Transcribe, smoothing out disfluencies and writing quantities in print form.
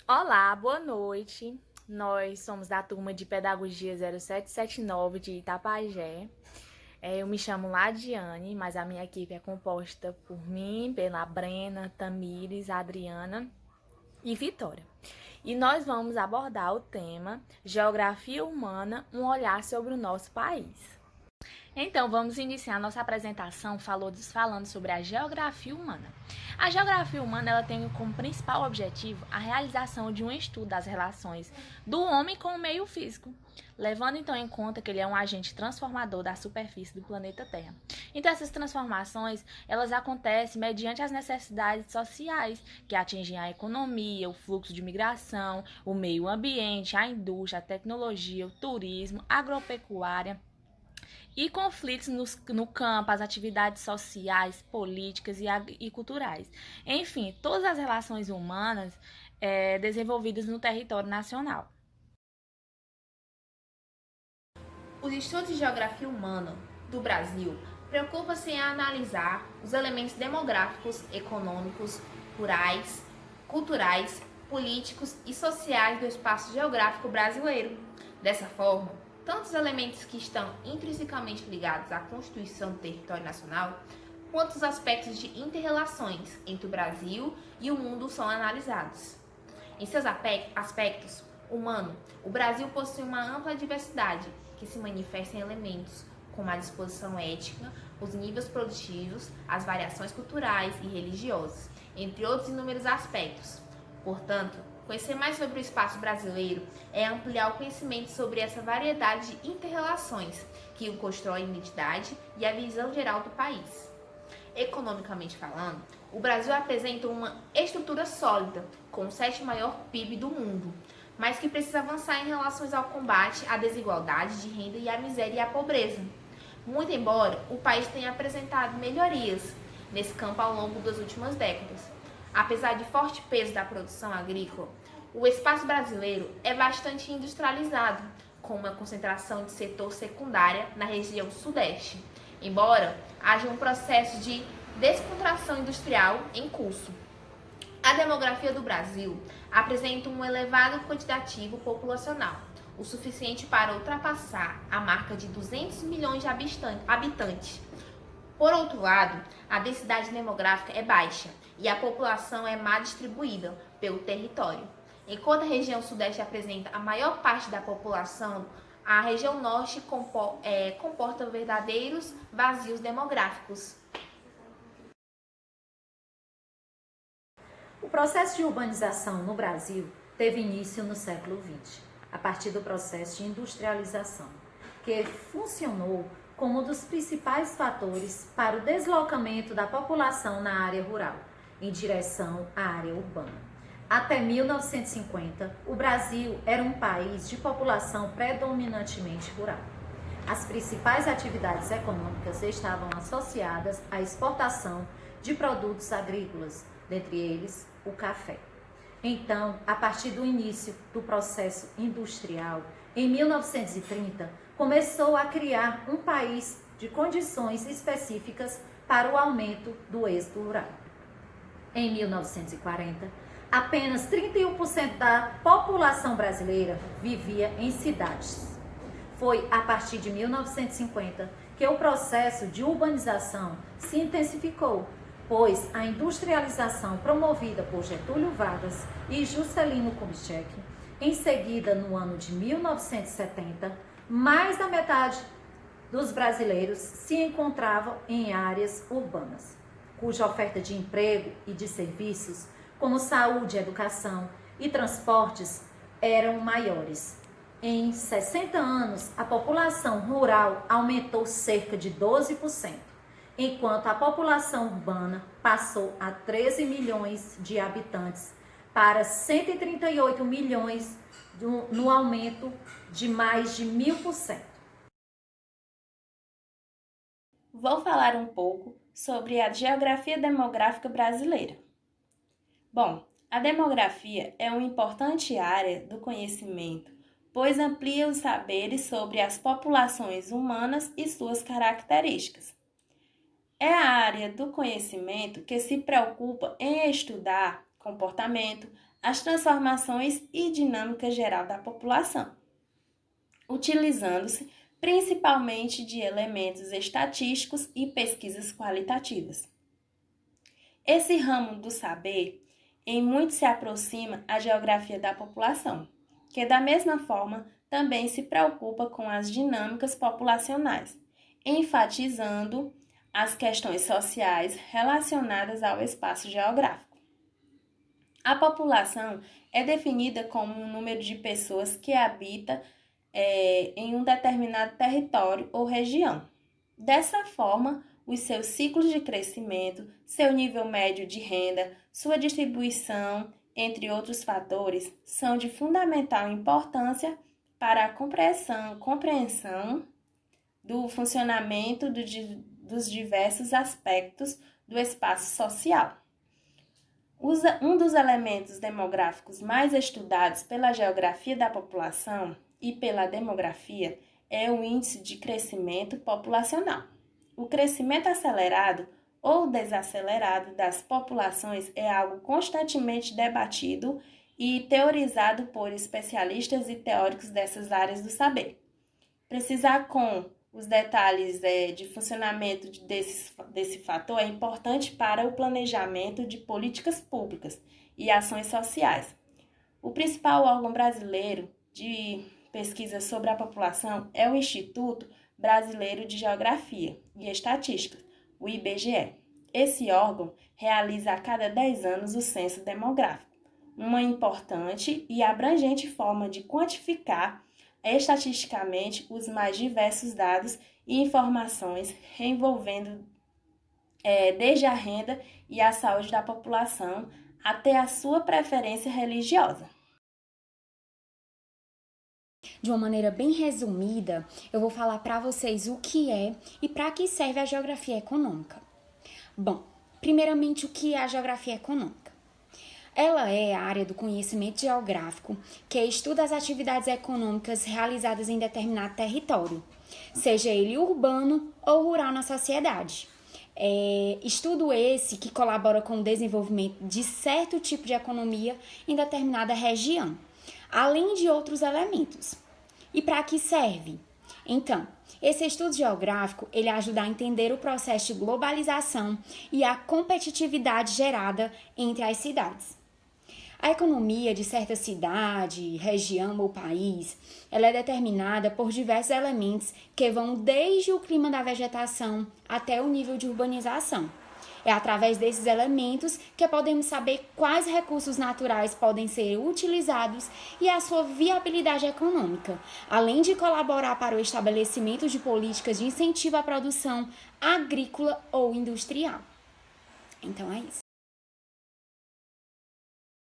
Olá, boa noite. Nós somos da turma de Pedagogia 0779 de Itapajé. Eu me chamo Ladiane, mas a minha equipe é composta por mim, pela Brena, Tamires, Adriana e Vitória. E nós vamos abordar o tema Geografia Humana, um olhar sobre o nosso país. Então, vamos iniciar nossa apresentação falando sobre a geografia humana. A geografia humana ela tem como principal objetivo a realização de um estudo das relações do homem com o meio físico, levando então em conta que ele é um agente transformador da superfície do planeta Terra. Então, essas transformações elas acontecem mediante as necessidades sociais que atingem a economia, o fluxo de migração, o meio ambiente, a indústria, a tecnologia, o turismo, a agropecuária e conflitos no campo, as atividades sociais, políticas e culturais. Enfim, todas as relações humanas desenvolvidas no território nacional. Os estudos de geografia humana do Brasil preocupam-se em analisar os elementos demográficos, econômicos, rurais, culturais, políticos e sociais do espaço geográfico brasileiro. Dessa forma, tanto os elementos que estão intrinsecamente ligados à constituição do território nacional, quanto os aspectos de interrelações entre o Brasil e o mundo são analisados. Em seus aspectos humano, o Brasil possui uma ampla diversidade que se manifesta em elementos como a disposição étnica, os níveis produtivos, as variações culturais e religiosas, entre outros inúmeros aspectos. Portanto, conhecer mais sobre o espaço brasileiro é ampliar o conhecimento sobre essa variedade de interrelações que o constroem a identidade e a visão geral do país. Economicamente falando, o Brasil apresenta uma estrutura sólida, com o sétimo maior PIB do mundo, mas que precisa avançar em relação ao combate à desigualdade de renda e à miséria e à pobreza. Muito embora o país tenha apresentado melhorias nesse campo ao longo das últimas décadas. Apesar de forte peso da produção agrícola, o espaço brasileiro é bastante industrializado, com uma concentração de setor secundária na região sudeste, embora haja um processo de descontração industrial em curso. A demografia do Brasil apresenta um elevado quantitativo populacional, o suficiente para ultrapassar a marca de 200 milhões de habitantes. Por outro lado, a densidade demográfica é baixa e a população é mal distribuída pelo território. Enquanto a região sudeste apresenta a maior parte da população, a região norte comporta verdadeiros vazios demográficos. O processo de urbanização no Brasil teve início no século XX, a partir do processo de industrialização, que funcionou como um dos principais fatores para o deslocamento da população na área rural, em direção à área urbana. Até 1950, o Brasil era um país de população predominantemente rural. As principais atividades econômicas estavam associadas à exportação de produtos agrícolas, dentre eles o café. Então, a partir do início do processo industrial, em 1930, começou a criar um país de condições específicas para o aumento do êxito rural. Em 1940, apenas 31% da população brasileira vivia em cidades. Foi a partir de 1950 que o processo de urbanização se intensificou, pois a industrialização promovida por Getúlio Vargas e Juscelino Kubitschek, em seguida no ano de 1970, mais da metade dos brasileiros se encontravam em áreas urbanas, cuja oferta de emprego e de serviços, como saúde, educação e transportes, eram maiores. Em 60 anos, a população rural aumentou cerca de 12%, enquanto a população urbana passou a 13 milhões de habitantes para 138 milhões no aumento de mais de 1000%. Vou falar um pouco sobre a geografia demográfica brasileira. Bom, a demografia é uma importante área do conhecimento, pois amplia os saberes sobre as populações humanas e suas características. É a área do conhecimento que se preocupa em estudar comportamento, as transformações e dinâmica geral da população, utilizando-se principalmente de elementos estatísticos e pesquisas qualitativas. Esse ramo do saber, em muito se aproxima à geografia da população, que da mesma forma também se preocupa com as dinâmicas populacionais, enfatizando as questões sociais relacionadas ao espaço geográfico. A população é definida como um número de pessoas que habita em um determinado território ou região. Dessa forma, os seus ciclos de crescimento, seu nível médio de renda, sua distribuição, entre outros fatores, são de fundamental importância para a compreensão do funcionamento dos diversos aspectos do espaço social. Um dos elementos demográficos mais estudados pela geografia da população e pela demografia é o índice de crescimento populacional. O crescimento acelerado ou desacelerado das populações é algo constantemente debatido e teorizado por especialistas e teóricos dessas áreas do saber. Precisar com os detalhes de funcionamento desse fator é importante para o planejamento de políticas públicas e ações sociais. O principal órgão brasileiro de pesquisa sobre a população é o Instituto Brasileiro de Geografia e Estatística, o IBGE. Esse órgão realiza a cada 10 anos o censo demográfico, uma importante e abrangente forma de quantificar estatisticamente os mais diversos dados e informações envolvendo desde a renda e a saúde da população até a sua preferência religiosa. De uma maneira bem resumida, eu vou falar para vocês o que é e para que serve a geografia econômica. Bom, primeiramente, o que é a geografia econômica? Ela é a área do conhecimento geográfico que estuda as atividades econômicas realizadas em determinado território, seja ele urbano ou rural na sociedade. Estudo esse que colabora com o desenvolvimento de certo tipo de economia em determinada região, além de outros elementos. E para que serve? Então, esse estudo geográfico, ele ajuda a entender o processo de globalização e a competitividade gerada entre as cidades. A economia de certa cidade, região ou país, ela é determinada por diversos elementos que vão desde o clima da vegetação até o nível de urbanização. É através desses elementos que podemos saber quais recursos naturais podem ser utilizados e a sua viabilidade econômica, além de colaborar para o estabelecimento de políticas de incentivo à produção agrícola ou industrial. Então é isso.